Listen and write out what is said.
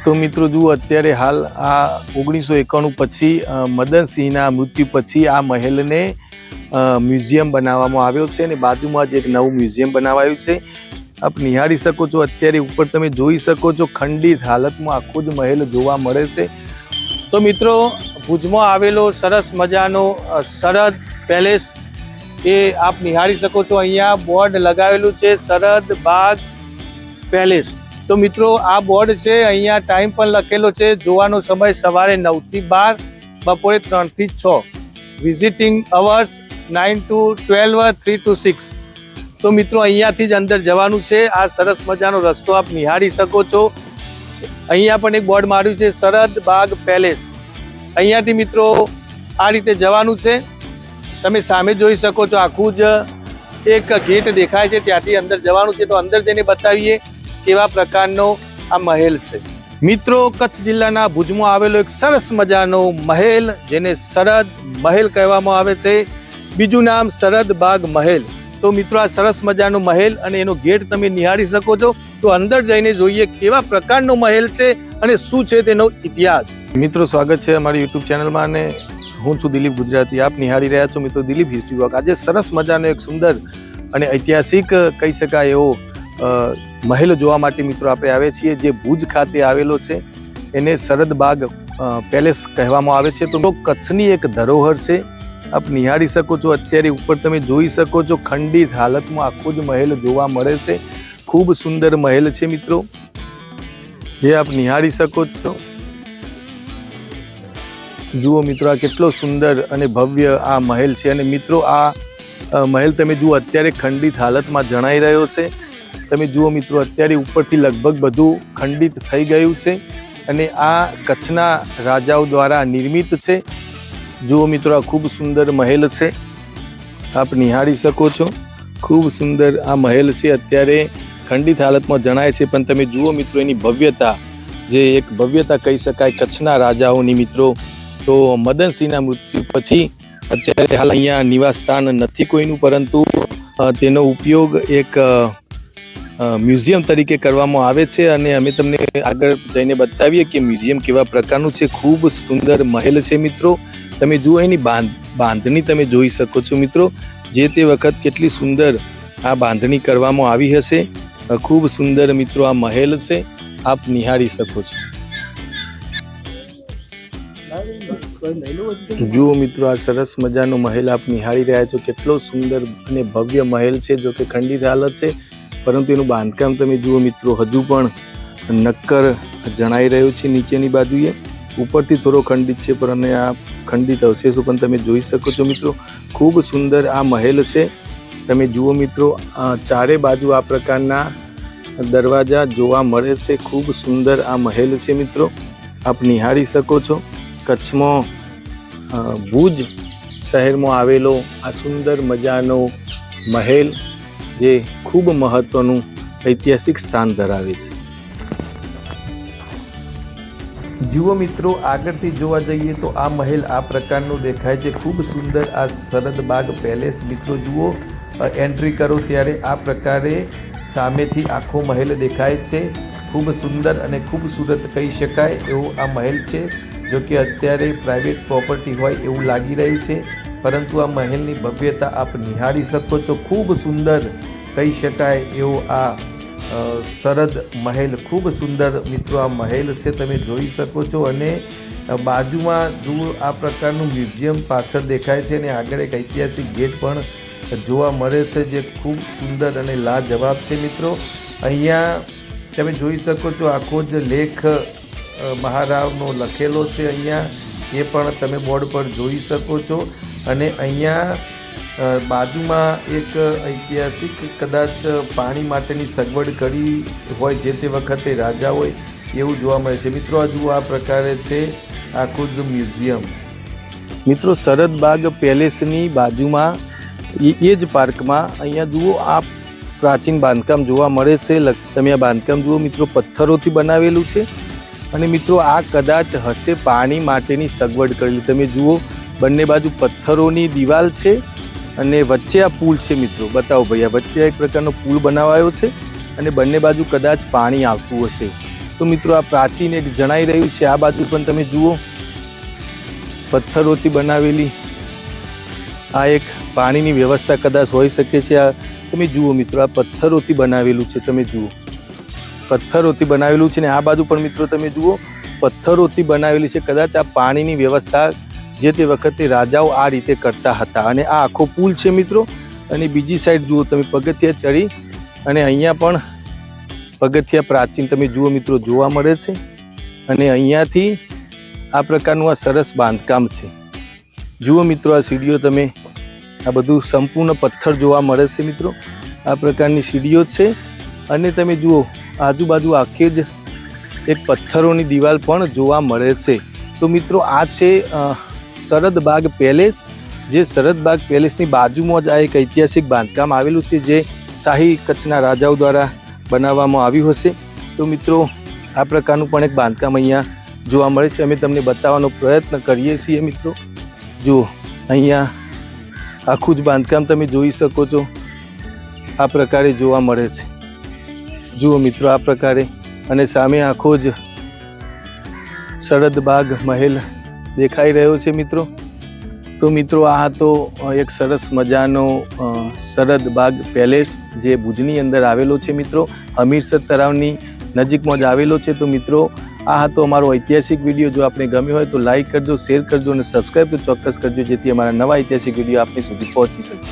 તો મિત્રો જુઓ અત્યારે હાલ આ 1991 પછી મદનસિંહના મૃત્યુ પછી આ મહેલને મ્યુઝિયમ બનાવવામાં આવ્યો છે અને બાજુમાં જ એક નવું મ્યુઝિયમ બનાવાયું છે। આપ નિહાળી શકો છો, અત્યારે ઉપર તમે જોઈ શકો છો ખંડિત હાલતમાં આખો જ મહેલ જોવા મળે છે। તો મિત્રો ભુજમાં આવેલો સરસ મજાનો સરહદ પેલેસ એ આપ નિહાળી શકો છો। અહીંયા બોર્ડ લગાવેલું છે સરહદ બાગ પેલેસ। તો મિત્રો આ બોર્ડ છે, અહીંયા ટાઈમ પણ લખેલો છે। જોવાનો સમય સવારે 9 થી 12, બપોરે 3 થી 6, વિઝિટિંગ અવર્સ 9 to 12, 3 to 6। તો મિત્રો અહીંયાથી જ અંદર જવાનું છે। આ સરસ મજાનો રસ્તો આપ નિહાળી શકો છો। અહીંયા પણ એક બોર્ડ માર્યું છે સરહદ બાગ પેલેસ। અહીંયાથી મિત્રો આ રીતે જવાનું છે। તમે સામે જોઈ શકો છો આખું જ એક ગેટ દેખાય છે, ત્યાંથી અંદર જવાનું છે। તો અંદર જઈને બતાવીએ કેવા પ્રકારનો આ મહેલ છે। મિત્રો કચ્છ જિલ્લાના ભુજમાં આવેલો એક સરસ મજાનો મહેલ જેને સરહદ મહેલ કહેવામાં આવે છે, બીજું નામ સરહદ બાગ મહેલ। તો મિત્રો આ સરસ મજાનો મહેલ અને એનો ગેટ તમે નિહાળી શકો છો। તો અંદર જઈને જોઈએ કેવા પ્રકારનો મહેલ છે અને શું છે તેનો ઇતિહાસ। મિત્રો સ્વાગત છે અમારી યુટ્યુબ ચેનલમાં અને હું છું દિલીપ ગુજરાતી। આપ નિહાળી રહ્યા છો મિત્રો દિલીપ હિસ્ટ્રી વોક। આજે સરસ મજાનો એક સુંદર અને ઐતિહાસિક કહી શકાય એવો મહેલ જોવા માટે મિત્રો આપણે આવ્યા છીએ, જે ભુજ ખાતે આવેલો છે। એને સરહદ બાગ પેલેસ કહેવામાં આવે છે। તો કચ્છની એક ધરોહર છે, આપ નિહાળી શકો છો। અત્યારે ઉપર તમે જોઈ શકો છો ખંડિત હાલતમાં આખો જ મહેલ જોવા મળે છે। ખૂબ સુંદર મહેલ છે મિત્રો, જે આપ નિહાળી શકો છો। જુઓ મિત્રો આ કેટલો સુંદર અને ભવ્ય આ મહેલ છે। અને મિત્રો આ મહેલ તમે જુઓ અત્યારે ખંડિત હાલતમાં જણાઈ રહ્યો છે। તમે જુઓ મિત્રો અત્યારે ઉપરથી લગભગ બધું ખંડિત થઈ ગયું છે અને આ કચ્છના રાજાઓ દ્વારા નિર્મિત છે। જુઓ મિત્રો આ ખૂબ સુંદર મહેલ છે, આપ નિહાળી શકો છો। ખૂબ સુંદર આ મહેલ છે, અત્યારે ખંડિત હાલતમાં જણાય છે, પણ તમે જુઓ મિત્રો એની ભવ્યતા, જે એક ભવ્યતા કહી શકાય કચ્છના રાજાઓની મિત્રો। તો મદનસિંહના મૃત્યુ પછી અત્યારે હાલ અહીંયા નિવાસ સ્થાન નથી કોઈનું, પરંતુ તેનો ઉપયોગ એક મ્યુઝિયમ તરીકે કરવામાં આવે છે અને અમે તમને આગળ જઈને બતાવીએ કે મ્યુઝિયમ કેવા પ્રકારનું છે। ખૂબ સુંદર મહેલ છે મિત્રો। તમે જુઓ એની બાંધણી તમે જોઈ શકો છો મિત્રો, જે તે વખત કેટલી સુંદર આ બાંધણી કરવામાં આવી હશે। ખૂબ સુંદર મિત્રો આ મહેલ છે, આપ નિહાળી શકો છો। જુઓ મિત્રો આ સરસ મજાનો મહેલ આપ નિહાળી રહ્યા છો। કેટલો સુંદર અને ભવ્ય મહેલ છે, જો કે ખંડિત હાલત છે, પરંતુ એનું બાંધકામ તમે જુઓ મિત્રો હજુ પણ નક્કર જણાઈ રહ્યું છે। નીચેની બાજુએ ઉપરથી થોડો ખંડિત છે, પરંતુ આ ખંડિત અવશેષો પણ તમે જોઈ શકો છો મિત્રો। ખૂબ સુંદર આ મહેલ છે। તમે જુઓ મિત્રો ચારે બાજુ આ પ્રકારના દરવાજા જોવા મળે છે। ખૂબ સુંદર આ મહેલ છે મિત્રો, આપ નિહાળી શકો છો। કચ્છમાં ભુજ શહેરમાં આવેલો આ સુંદર મજાનો મહેલ, જે ખૂબ મહત્વનું ઐતિહાસિક સ્થાન ધરાવે છે। જુઓ મિત્રો આગળથી જોવા જઈએ તો આ મહેલ આ પ્રકારનો દેખાય છે। ખૂબ સુંદર આ સરહદ બાગ પેલેસ મિત્રો। જુઓ એન્ટ્રી કરો ત્યારે આ પ્રકારે સામેથી આખો મહેલ દેખાય છે। ખૂબ સુંદર અને ખૂબસૂરત કહી શકાય એવો આ મહેલ છે, જો કે અત્યારે પ્રાઇવેટ પ્રોપર્ટી હોય એવું લાગી રહ્યું છે, પરંતુ આ મહેલની ભવ્યતા આપ નિહાળી શકો છો। ખૂબ સુંદર કહી શકાય એવો આ સરહદ મહેલ, ખૂબ સુંદર મિત્રો આ મહેલ છે, તમે જોઈ શકો છો। અને બાજુમાં જુઓ આ પ્રકારનું મ્યુઝિયમ પાછળ દેખાય છે અને આગળ એક ઐતિહાસિક ગેટ પણ જોવા મળે છે, જે ખૂબ સુંદર અને લાજવાબ છે મિત્રો। અહીંયા તમે જોઈ શકો છો આખો જ લેખ મહારાવનો લખેલો છે અહીંયા, એ પણ તમે બોર્ડ પર જોઈ શકો છો। અને અહીંયા બાજુમાં એક ઐતિહાસિક કદાચ પાણી માટેની સગવડ કરી હોય જે તે વખતે રાજા હોય એવું જોવા મળે છે મિત્રો। આ જુઓ આ પ્રકારે છે આખું જ મ્યુઝિયમ મિત્રો। સરહદ બાગ પેલેસની બાજુમાં એ જ પાર્કમાં અહીંયા જુઓ આ પ્રાચીન બાંધકામ જોવા મળે છે। તમે આ બાંધકામ જુઓ મિત્રો, પથ્થરોથી બનાવેલું છે અને મિત્રો આ કદાચ હશે પાણી માટેની સગવડ કરેલી। તમે જુઓ બંને બાજુ પથ્થરોની દિવાલ છે અને વચ્ચે આ પુલ છે મિત્રો। બતાવો ભાઈ, આ વચ્ચે એક પ્રકારનો પુલ બનાવાયો છે અને બંને બાજુ કદાચ પાણી આવતું હશે। તો મિત્રો આ પ્રાચીન એક જણાઈ રહ્યું છે. આ બાજુ પણ તમે જુઓ પથ્થરોથી બનાવેલી આ એક પાણીની વ્યવસ્થા કદાચ હોઈ શકે છે. આ તમે જુઓ મિત્રો, આ પથ્થરોથી બનાવેલું છે. તમે જુઓ પથ્થરોથી બનાવેલું છે ને આ બાજુ પણ મિત્રો તમે જુઓ પથ્થરોથી બનાવેલી છે. કદાચ આ પાણીની વ્યવસ્થા જે તે વખતે રાજાઓ આ રીતે કરતા હતા. અને આ આખો પુલ છે મિત્રો. અને બીજી સાઈડ જુઓ તમે પગથિયા ચડી અને અહીંયા પણ પગથિયા પ્રાચીન તમે જુઓ મિત્રો જોવા મળે છે. અને અહીંયાથી આ પ્રકારનું આ સરસ બાંધકામ છે. જુઓ મિત્રો આ સીડીઓ તમે આ બધું સંપૂર્ણ પથ્થર જોવા મળે છે મિત્રો. આ પ્રકારની સીડીઓ છે. અને તમે જુઓ આજુબાજુ આખી જ એક પથ્થરોની દિવાલ પણ જોવા મળે છે. તો મિત્રો આ છે સરહદબાગ પેલેસ. જે સરહદબાગ પેલેસની બાજુમાં જ આ એક ઐતિહાસિક બાંધકામ આવેલું છે જે શાહી કચ્છના રાજાઓ દ્વારા બનાવવામાં આવ્યું હશે. તો મિત્રો આ પ્રકારનું પણ એક બાંધકામ અહીંયા જોવા મળે છે. અમે તમને બતાવવાનો પ્રયત્ન કરીએ છીએ મિત્રો. જુઓ અહીંયા આખું જ બાંધકામ તમે જોઈ શકો છો. આ પ્રકારે જોવા મળે છે. જુઓ મિત્રો આ પ્રકારે. અને સામે આખો જ સરહદબાગ મહેલ દેખાઈ રહ્યો છે મિત્રો. તો મિત્રો આ હતો એક સરસ મજાનો સરહદબાગ પેલેસ જે ભુજની અંદર આવેલો છે મિત્રો. હમીરસર તળાવની નજીકમાં જ આવેલો છે. તો મિત્રો આ હતો અમારો ઐતિહાસિક વિડીયો. જો આપને ગમ્યો હોય તો લાઈક કરજો, શેર કરજો અને સબસ્ક્રાઈબ તો ચોક્કસ કરજો, જેથી અમારા નવા ઐતિહાસિક વિડીયો આપની સુધી પહોંચી શકે.